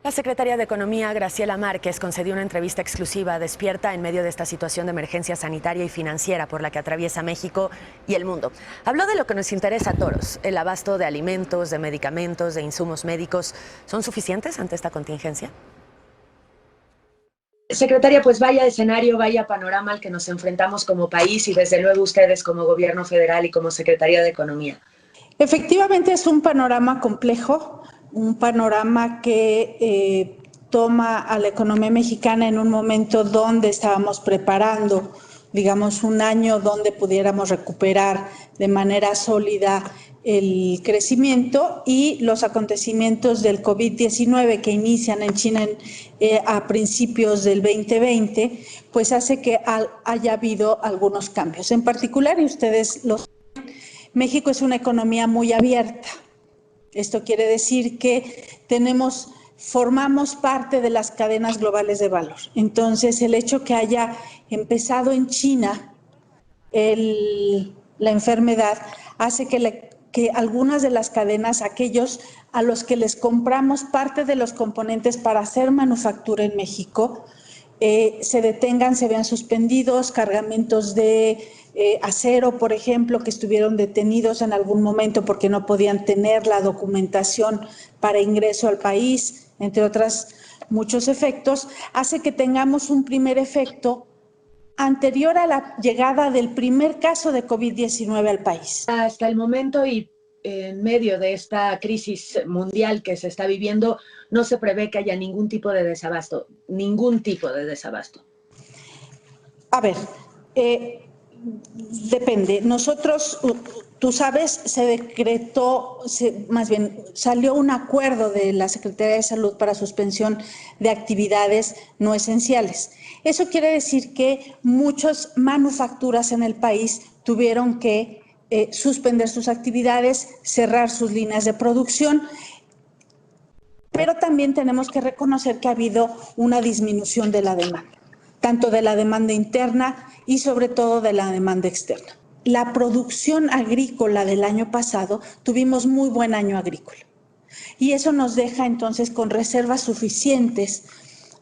La secretaria de Economía, Graciela Márquez, concedió una entrevista exclusiva a Despierta en medio de esta situación de emergencia sanitaria y financiera por la que atraviesa México y el mundo. Habló de lo que nos interesa a todos, el abasto de alimentos, de medicamentos, de insumos médicos. ¿Son suficientes ante esta contingencia? Secretaria, pues vaya escenario, vaya panorama al que nos enfrentamos como país y desde luego ustedes como gobierno federal y como Secretaría de Economía. Efectivamente es un panorama complejo, un panorama que toma a la economía mexicana en un momento donde estábamos preparando, digamos, un año donde pudiéramos recuperar de manera sólida el crecimiento, y los acontecimientos del COVID-19 que inician en China a principios del 2020, pues hace que haya habido algunos cambios. En particular, y ustedes lo saben, México es una economía muy abierta. Esto quiere decir que formamos parte de las cadenas globales de valor. Entonces, el hecho que haya empezado en China la enfermedad hace que algunas de las cadenas, aquellos a los que les compramos parte de los componentes para hacer manufactura en México, se detengan, se vean suspendidos. Cargamentos de acero, por ejemplo, que estuvieron detenidos en algún momento porque no podían tener la documentación para ingreso al país, entre otros muchos efectos, hace que tengamos un primer efecto anterior a la llegada del primer caso de COVID-19 al país. Hasta el momento y en medio de esta crisis mundial que se está viviendo, no se prevé que haya ningún tipo de desabasto, ningún tipo de desabasto. A ver, depende. Nosotros, tú sabes, se decretó, más bien, salió un acuerdo de la Secretaría de Salud para suspensión de actividades no esenciales. Eso quiere decir que muchas manufacturas en el país tuvieron que suspender sus actividades, cerrar sus líneas de producción, pero también tenemos que reconocer que ha habido una disminución de la demanda, tanto de la demanda interna y sobre todo de la demanda externa. La producción agrícola del año pasado, tuvimos muy buen año agrícola, y eso nos deja entonces con reservas suficientes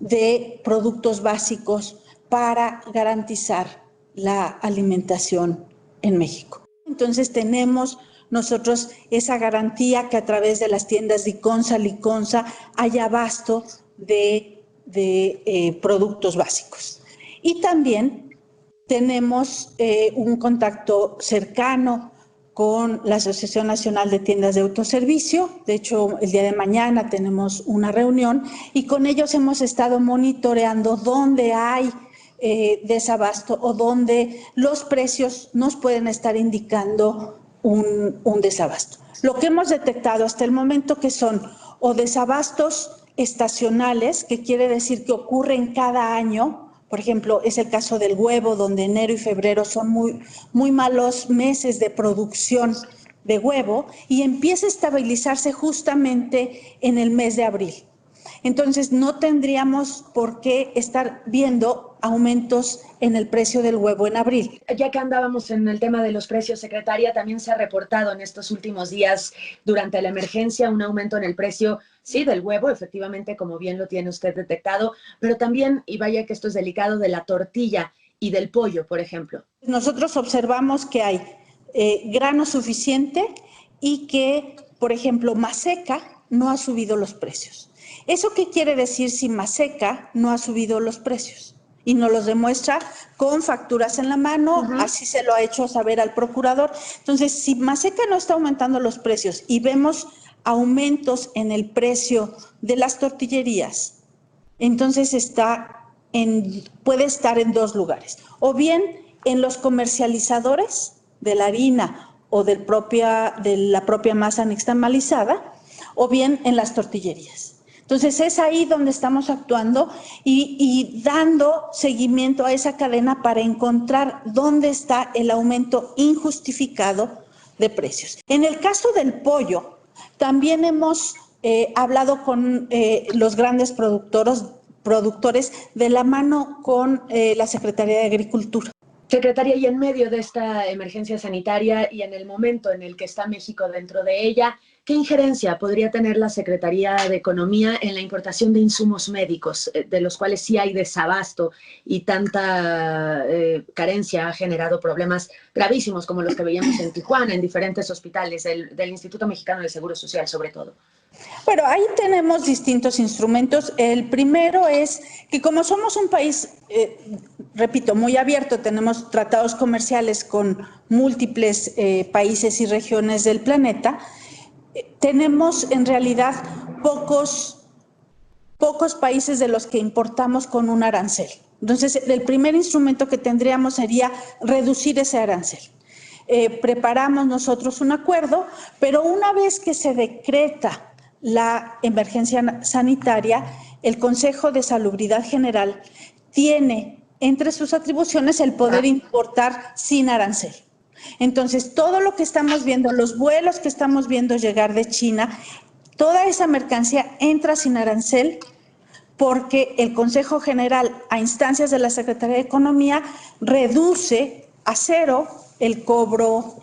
de productos básicos para garantizar la alimentación en México. Entonces tenemos nosotros esa garantía que a través de las tiendas Diconsa, Liconsa, haya abasto de productos básicos. Y también tenemos un contacto cercano con la Asociación Nacional de Tiendas de Autoservicio. De hecho, el día de mañana tenemos una reunión y con ellos hemos estado monitoreando dónde hay desabasto o dónde los precios nos pueden estar indicando un desabasto. Lo que hemos detectado hasta el momento que son o desabastos estacionales, que quiere decir que ocurren cada año. Por ejemplo, es el caso del huevo, donde enero y febrero son muy malos meses de producción de huevo y empieza a estabilizarse justamente en el mes de abril. Entonces, no tendríamos por qué estar viendo aumentos en el precio del huevo en abril. Ya que andábamos en el tema de los precios, secretaria, también se ha reportado en estos últimos días durante la emergencia un aumento en el precio, sí, del huevo, efectivamente, como bien lo tiene usted detectado, pero también, y vaya que esto es delicado, de la tortilla y del pollo, por ejemplo. Nosotros observamos que hay grano suficiente y que, por ejemplo, Maseca no ha subido los precios. ¿Eso qué quiere decir si Maseca no ha subido los precios? Y nos los demuestra con facturas en la mano, así se lo ha hecho saber al procurador. Entonces, si Maseca no está aumentando los precios y vemos aumentos en el precio de las tortillerías, entonces puede estar en dos lugares. O bien en los comercializadores de la harina o de la propia masa nixtamalizada, o bien en las tortillerías. Entonces, es ahí donde estamos actuando y dando seguimiento a esa cadena para encontrar dónde está el aumento injustificado de precios. En el caso del pollo, también hemos hablado con los grandes productores de la mano con la Secretaría de Agricultura. Secretaria, y en medio de esta emergencia sanitaria y en el momento en el que está México dentro de ella, ¿Qué injerencia podría tener la Secretaría de Economía en la importación de insumos médicos, de los cuales sí hay desabasto y tanta carencia ha generado problemas gravísimos como los que veíamos en Tijuana, en diferentes hospitales, del Instituto Mexicano del Seguro Social sobre todo? Bueno, ahí tenemos distintos instrumentos. El primero es que como somos un país, repito, muy abierto, tenemos tratados comerciales con múltiples países y regiones del planeta, tenemos en realidad pocos países de los que importamos con un arancel. Entonces, el primer instrumento que tendríamos sería reducir ese arancel. Preparamos nosotros un acuerdo, pero una vez que se decreta la emergencia sanitaria, el Consejo de Salubridad General tiene entre sus atribuciones el poder importar sin arancel. Entonces, todo lo que estamos viendo, los vuelos que estamos viendo llegar de China, toda esa mercancía entra sin arancel porque el Consejo General, a instancias de la Secretaría de Economía, reduce a cero el cobro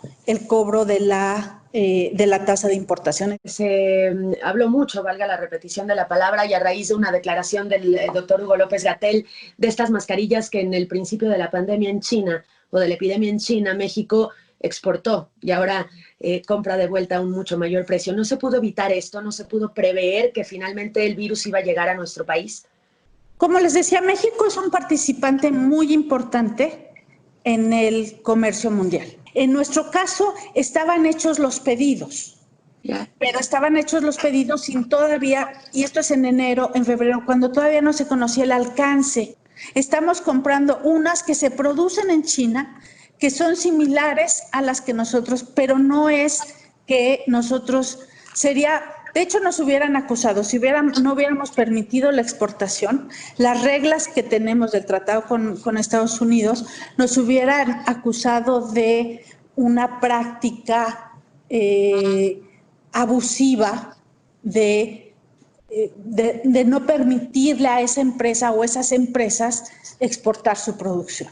de la tasa de importación. Se habló mucho, valga la repetición de la palabra, y a raíz de una declaración del doctor Hugo López-Gatell de estas mascarillas que en el principio de la pandemia en China o de la epidemia en China, México exportó y ahora compra de vuelta a un mucho mayor precio. ¿No se pudo evitar esto? ¿No se pudo prever que finalmente el virus iba a llegar a nuestro país? Como les decía, México es un participante muy importante en el comercio mundial. En nuestro caso, estaban hechos los pedidos, pero estaban hechos los pedidos sin todavía, y esto es en enero, en febrero, cuando todavía no se conocía el alcance. Estamos comprando unas que se producen en China, que son similares a las que nosotros, pero no es que nosotros sería... De hecho, nos hubieran acusado, si no hubiéramos permitido la exportación, las reglas que tenemos del tratado con Estados Unidos nos hubieran acusado de una práctica abusiva de no permitirle a esa empresa o esas empresas exportar su producción.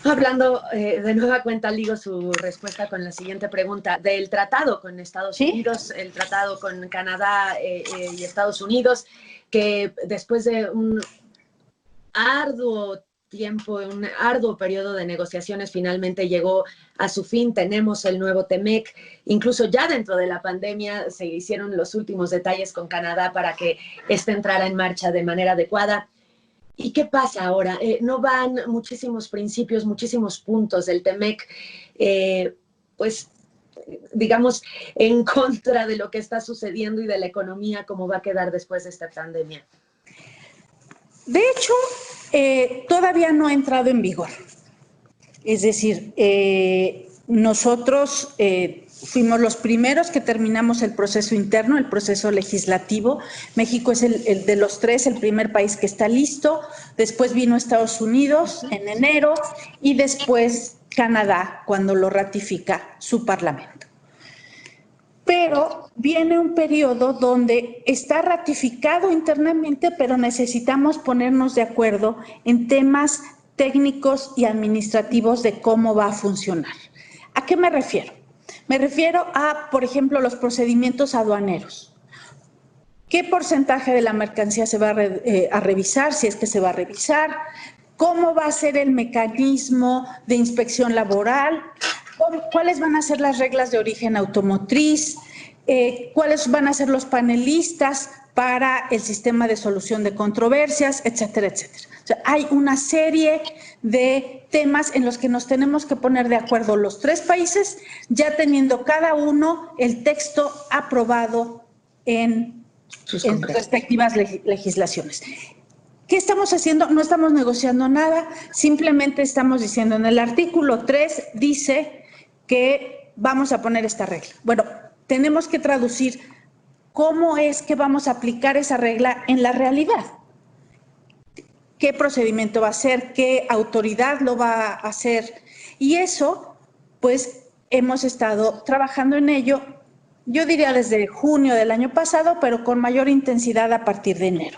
Hablando de nueva cuenta, ligo su respuesta con la siguiente pregunta. Del tratado con Estados Unidos, el tratado con Canadá y Estados Unidos, que después de un arduo tiempo, un arduo periodo de negociaciones, finalmente llegó a su fin. Tenemos el nuevo TEMEC. Incluso ya dentro de la pandemia se hicieron los últimos detalles con Canadá para que este entrara en marcha de manera adecuada. ¿Y qué pasa ahora? No van muchísimos principios, muchísimos puntos del TEMEC, pues, digamos, en contra de lo que está sucediendo y de la economía, cómo va a quedar después de esta pandemia. De hecho, todavía no ha entrado en vigor. Es decir, nosotros fuimos los primeros que terminamos el proceso interno, el proceso legislativo. México es el de los tres, el primer país que está listo. Después vino Estados Unidos en enero y después Canadá cuando lo ratifica su parlamento. Pero viene un periodo donde está ratificado internamente, pero necesitamos ponernos de acuerdo en temas técnicos y administrativos de cómo va a funcionar. ¿A qué me refiero? Me refiero a, por ejemplo, los procedimientos aduaneros. ¿Qué porcentaje de la mercancía se va a revisar, si es que se va a revisar? ¿Cómo va a ser el mecanismo de inspección laboral? ¿Cuáles van a ser las reglas de origen automotriz? ¿Cuáles van a ser los panelistas para el sistema de solución de controversias, etcétera, etcétera? O sea, hay una serie de temas en los que nos tenemos que poner de acuerdo los tres países, ya teniendo cada uno el texto aprobado en sus respectivas legislaciones. ¿Qué estamos haciendo? No estamos negociando nada, simplemente estamos diciendo en el artículo 3 dice que vamos a poner esta regla. Bueno, tenemos que traducir cómo es que vamos a aplicar esa regla en la realidad. ¿Qué procedimiento va a ser? ¿Qué autoridad lo va a hacer? Y eso, pues, hemos estado trabajando en ello, yo diría desde junio del año pasado, pero con mayor intensidad a partir de enero.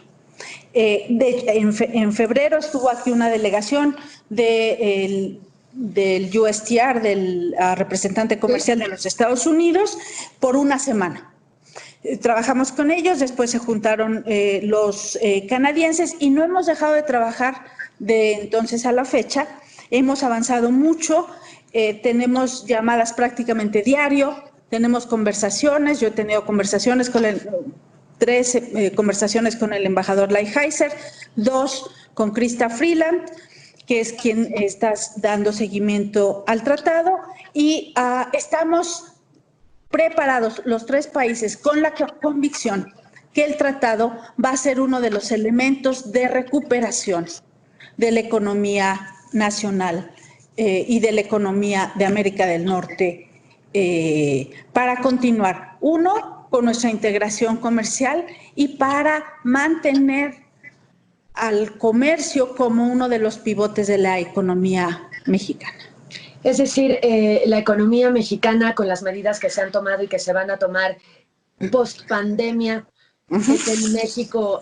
En febrero estuvo aquí una delegación del del USTR, del representante comercial de los Estados Unidos, por una semana. Trabajamos con ellos, después se juntaron los canadienses y no hemos dejado de trabajar de entonces a la fecha. Hemos avanzado mucho, tenemos llamadas prácticamente diario, tenemos conversaciones, yo he tenido conversaciones con tres conversaciones con el embajador Lighthizer, 2 con Chrystia Freeland, que es quien está dando seguimiento al tratado, y estamos preparados los 3 países con la convicción que el tratado va a ser uno de los elementos de recuperación de la economía nacional y de la economía de América del Norte para continuar, uno, con nuestra integración comercial y para mantener al comercio como uno de los pivotes de la economía mexicana. Es decir, la economía mexicana, con las medidas que se han tomado y que se van a tomar post pandemia, ¿es el México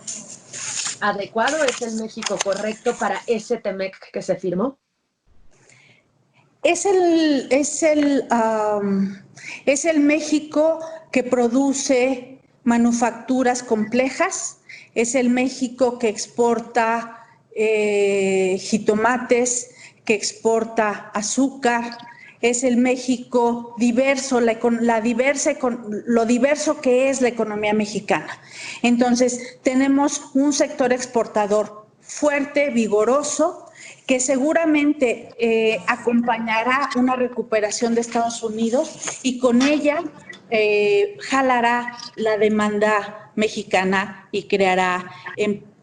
adecuado? ¿Es el México correcto para ese TEMEC que se firmó? Es el México que produce manufacturas complejas, es el México que exporta jitomates, que exporta azúcar, es el México diverso, lo diverso que es la economía mexicana. Entonces, tenemos un sector exportador fuerte, vigoroso, que seguramente acompañará una recuperación de Estados Unidos y con ella jalará la demanda mexicana y creará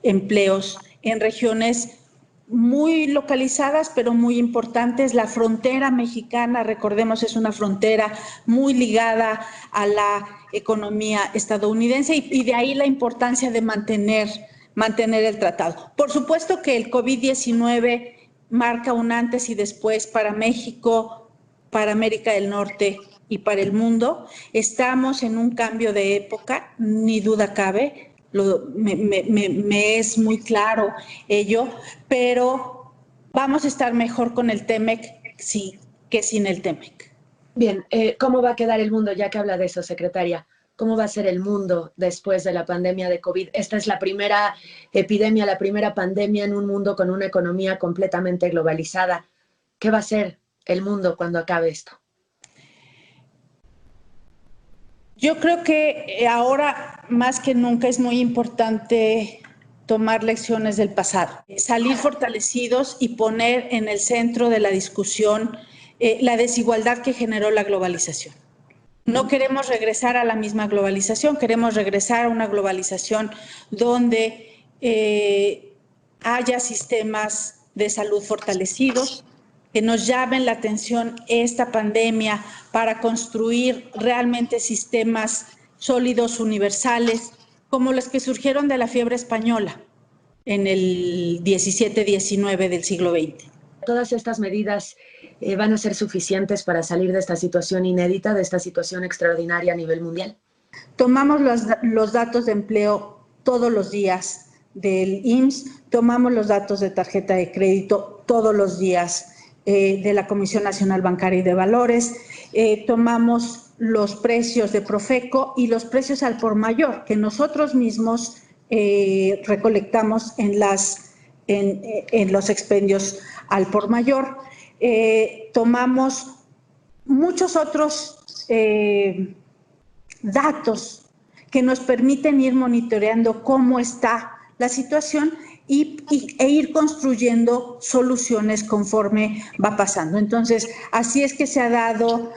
empleos en regiones muy localizadas, pero muy importantes. La frontera mexicana, recordemos, es una frontera muy ligada a la economía estadounidense y de ahí la importancia de mantener el tratado. Por supuesto que el COVID-19 marca un antes y después para México, para América del Norte y para el mundo. Estamos en un cambio de época, ni duda cabe. Me es muy claro ello, pero vamos a estar mejor con el TEMEC sí, que sin el TEMEC. Bien, ¿cómo va a quedar el mundo, ya que habla de eso, secretaria? ¿Cómo va a ser el mundo después de la pandemia de COVID? Esta es la primera epidemia, la primera pandemia en un mundo con una economía completamente globalizada. ¿Qué va a ser el mundo cuando acabe esto? Yo creo que ahora más que nunca es muy importante tomar lecciones del pasado, salir fortalecidos y poner en el centro de la discusión la desigualdad que generó la globalización. No queremos regresar a la misma globalización, queremos regresar a una globalización donde haya sistemas de salud fortalecidos, que nos llamen la atención esta pandemia para construir realmente sistemas sólidos, universales, como los que surgieron de la fiebre española en el 17-19 del siglo XX. ¿Todas estas medidas van a ser suficientes para salir de esta situación inédita, de esta situación extraordinaria a nivel mundial? Tomamos los datos de empleo todos los días del IMSS, tomamos los datos de tarjeta de crédito todos los días de la Comisión Nacional Bancaria y de Valores, tomamos los precios de Profeco y los precios al por mayor que nosotros mismos recolectamos en los expendios al por mayor. Tomamos muchos otros datos que nos permiten ir monitoreando cómo está la situación e ir construyendo soluciones conforme va pasando. Entonces, así es que se ha dado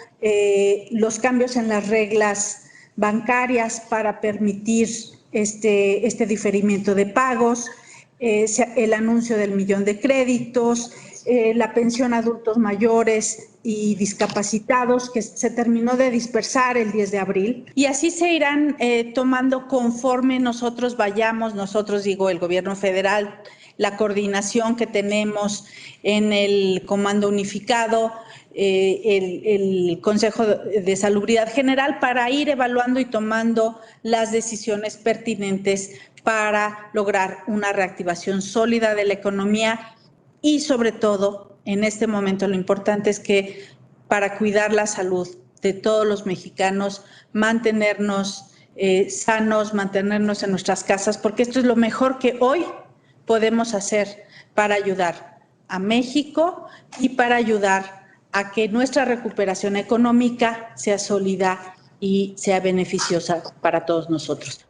los cambios en las reglas bancarias para permitir este diferimiento de pagos, el anuncio del 1,000,000 de créditos, la pensión a adultos mayores y discapacitados, que se terminó de dispersar el 10 de abril. Y así se irán tomando conforme nosotros vayamos, digo, el gobierno federal, la coordinación que tenemos en el Comando Unificado, el Consejo de Salubridad General, para ir evaluando y tomando las decisiones pertinentes para lograr una reactivación sólida de la economía y, sobre todo, en este momento lo importante es que para cuidar la salud de todos los mexicanos, mantenernos sanos, mantenernos en nuestras casas, porque esto es lo mejor que hoy podemos hacer para ayudar a México y para ayudar a que nuestra recuperación económica sea sólida y sea beneficiosa para todos nosotros.